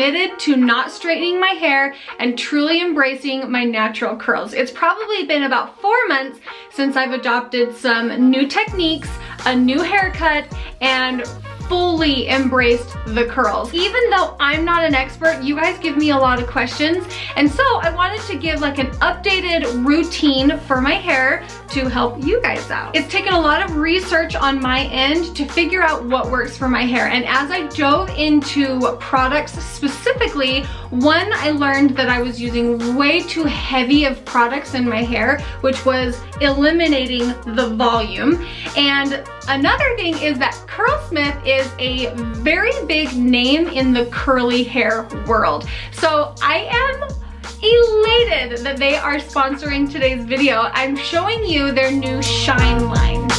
committed to not straightening my hair and truly embracing my natural curls. It's probably been about 4 months since I've adopted some new techniques, a new haircut, and fully embraced the curls. Even though I'm not an expert, you guys give me a lot of questions, and so I wanted to give like an updated routine for my hair to help you guys out. It's taken a lot of research on my end to figure out what works for my hair, and as I dove into products specifically, one, I learned that I was using way too heavy of products in my hair, which was eliminating the volume. And another thing is that Curlsmith is a very big name in the curly hair world. So I am elated that they are sponsoring today's video. I'm showing you their new Shine line.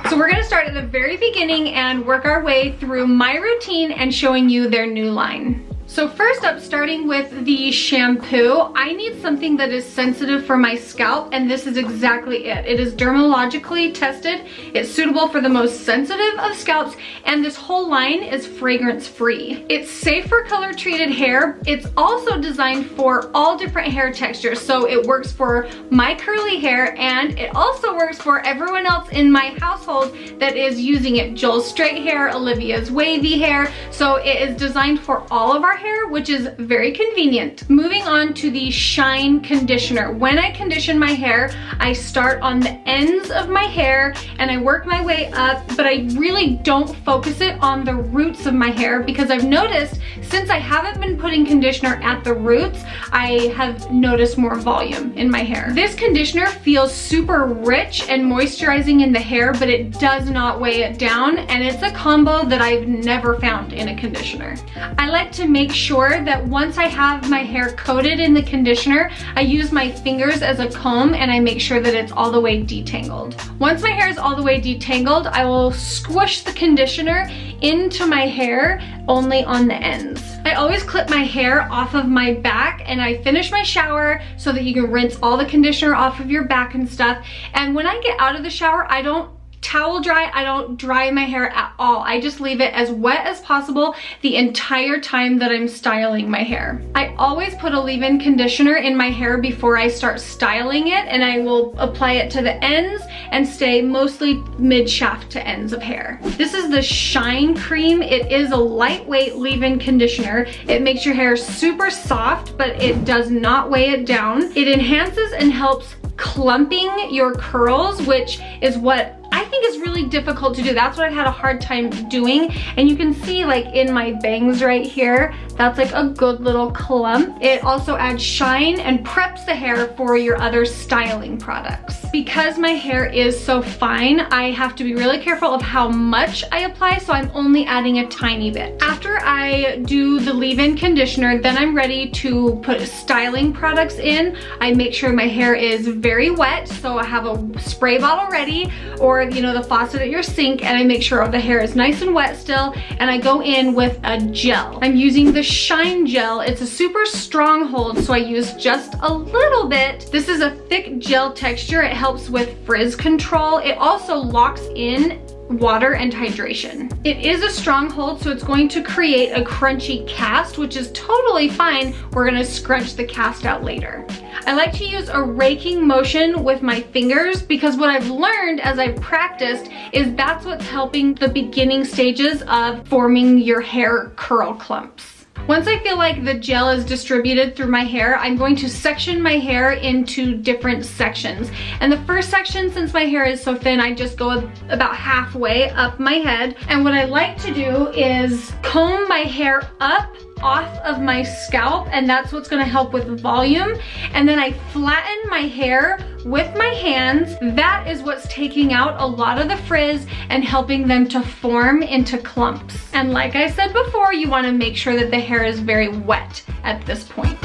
So we're gonna start at the very beginning and work our way through my routine and showing you their new line. So first up, starting with the shampoo, I need something that is sensitive for my scalp, and this is exactly it. It is dermatologically tested, it's suitable for the most sensitive of scalps, and this whole line is fragrance free. It's safe for color treated hair. It's also designed for all different hair textures, so it works for my curly hair, and it also works for everyone else in my household that is using it. Joel's straight hair, Olivia's wavy hair, so it is designed for all of our hair, which is very convenient. Moving on to the Shine conditioner. When I condition my hair, I start on the ends of my hair and I work my way up, but I really don't focus it on the roots of my hair because I've noticed since I haven't been putting conditioner at the roots, I have noticed more volume in my hair. This conditioner feels super rich and moisturizing in the hair, but it does not weigh it down, and it's a combo that I've never found in a conditioner. I like to make sure that once I have my hair coated in the conditioner, I use my fingers as a comb and I make sure that it's all the way detangled. Once my hair is all the way detangled, I will squish the conditioner into my hair only on the ends. I always clip my hair off of my back and I finish my shower so that you can rinse all the conditioner off of your back and stuff. And when I get out of the shower, I don't towel dry, I don't dry my hair at all. I just leave it as wet as possible the entire time that I'm styling my hair. I always put a leave-in conditioner in my hair before I start styling it, and I will apply it to the ends and stay mostly mid-shaft to ends of hair. This is the Shine Cream. It is a lightweight leave-in conditioner. It makes your hair super soft, but it does not weigh it down. It enhances and helps clumping your curls, which is what I think is really difficult to do. That's what I've had a hard time doing. And you can see like in my bangs right here, that's like a good little clump. It also adds shine and preps the hair for your other styling products. Because my hair is so fine, I have to be really careful of how much I apply, so I'm only adding a tiny bit. After I do the leave-in conditioner, then I'm ready to put styling products in. I make sure my hair is very wet, so I have a spray bottle ready, or you know, the faucet at your sink, and I make sure the hair is nice and wet still, and I go in with a gel. I'm using the Shine gel. It's a super strong hold, so I use just a little bit. This is a thick gel texture. It helps with frizz control. It also locks in water and hydration. It is a strong hold, so it's going to create a crunchy cast, which is totally fine. We're gonna scrunch the cast out later. I like to use a raking motion with my fingers because what I've learned as I've practiced is that's what's helping the beginning stages of forming your hair curl clumps. Once I feel like the gel is distributed through my hair, I'm going to section my hair into different sections. And the first section, since my hair is so thin, I just go about halfway up my head. And what I like to do is comb my hair up off of my scalp, and that's what's gonna help with volume. And then I flatten my hair with my hands. That is what's taking out a lot of the frizz and helping them to form into clumps. And like I said before, you wanna make sure that the hair is very wet at this point.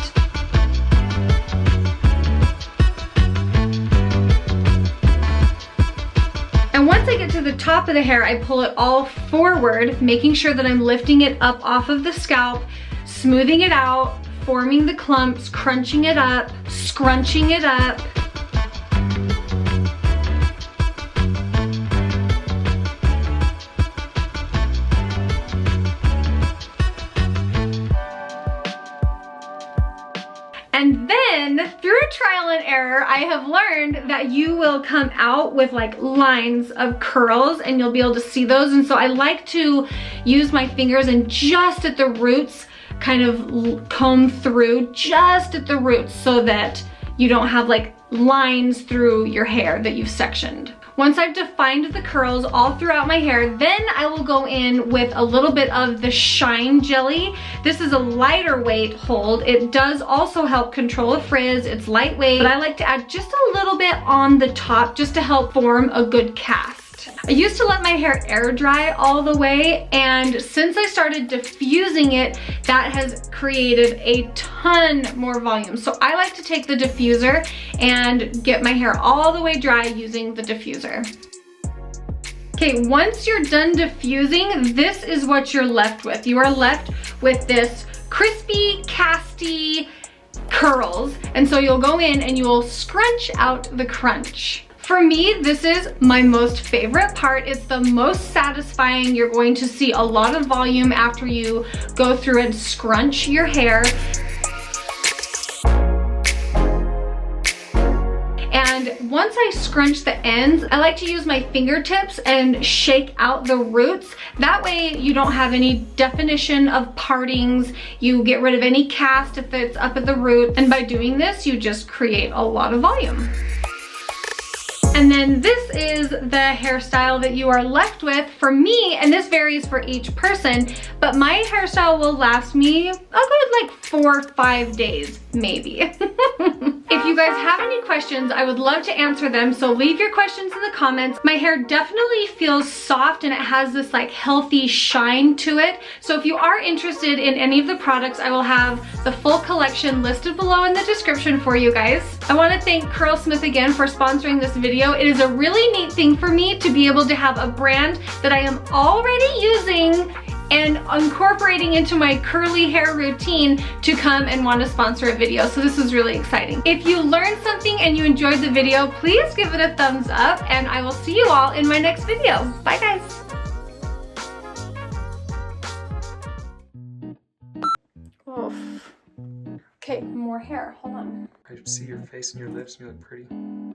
And once I get to the top of the hair, I pull it all forward, making sure that I'm lifting it up off of the scalp, smoothing it out, forming the clumps, crunching it up, scrunching it up. trial and error, I have learned that you will come out with like lines of curls and you'll be able to see those. And so I like to use my fingers and just at the roots kind of comb through just at the roots so that you don't have like lines through your hair that you've sectioned. Once I've defined the curls all throughout my hair, then I will go in with a little bit of the Shine Jelly. This is a lighter weight hold. It does also help control a frizz. It's lightweight, but I like to add just a little bit on the top just to help form a good cast. I used to let my hair air dry all the way, and since I started diffusing it, that has created a ton more volume. So I like to take the diffuser and get my hair all the way dry using the diffuser. Okay, once you're done diffusing, this is what you're left with. You are left with this crispy, casty curls. And so you'll go in and you will scrunch out the crunch. For me, this is my most favorite part. It's the most satisfying. You're going to see a lot of volume after you go through and scrunch your hair. And once I scrunch the ends, I like to use my fingertips and shake out the roots. That way you don't have any definition of partings. You get rid of any cast if it's up at the root. And by doing this, you just create a lot of volume. And then this is the hairstyle that you are left with. For me, and this varies for each person, but my hairstyle will last me a good like 4 or 5 days, maybe. If you guys have any questions, I would love to answer them. So leave your questions in the comments. My hair definitely feels soft and it has this like healthy shine to it. So if you are interested in any of the products, I will have the full collection listed below in the description for you guys. I want to thank Curlsmith again for sponsoring this video. It is a really neat thing for me to be able to have a brand that I am already using and incorporating into my curly hair routine to come and want to sponsor a video. So this is really exciting. If you learned something and you enjoyed the video, please give it a thumbs up and I will see you all in my next video. Bye guys. Oof. Okay, more hair, hold on. I see your face and your lips and you look pretty.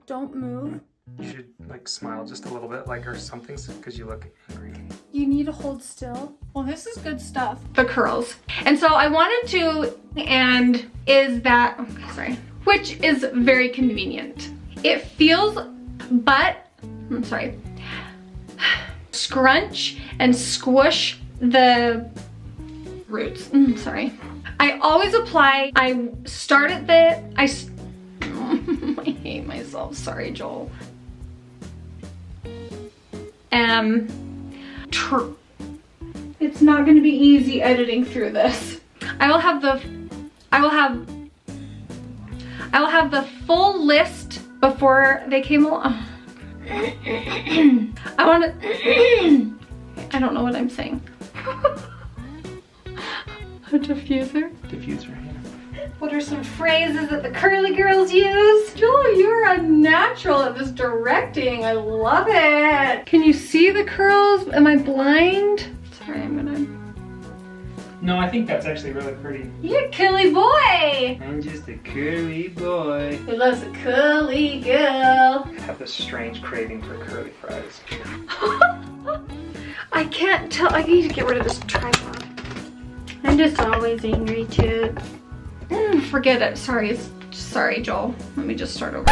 Don't move. You should like smile just a little bit like or something because you look angry. You need to hold still. Well, this is good stuff. The curls. And so I wanted to, and is that, okay, sorry, which is very convenient. It feels, but, I'm sorry, scrunch and squish the roots. Sorry. I always apply, I start at the, I hate myself, sorry Joel. It's not gonna be easy editing through this. I will have the full list before they came along. I don't know what I'm saying. A diffuser? Diffuser, yeah. What are some phrases that the curly girls use? Joel, you're a natural at this directing. I love it. Can you see the curls? Am I blind? Sorry, I'm gonna... No, I think that's actually really pretty. You're a curly boy. I'm just a curly boy. Who loves a curly girl. I have this strange craving for curly fries. I can't tell. I need to get rid of this tripod. I'm just always angry too. Forget it. Sorry, Joel. Let me just start over.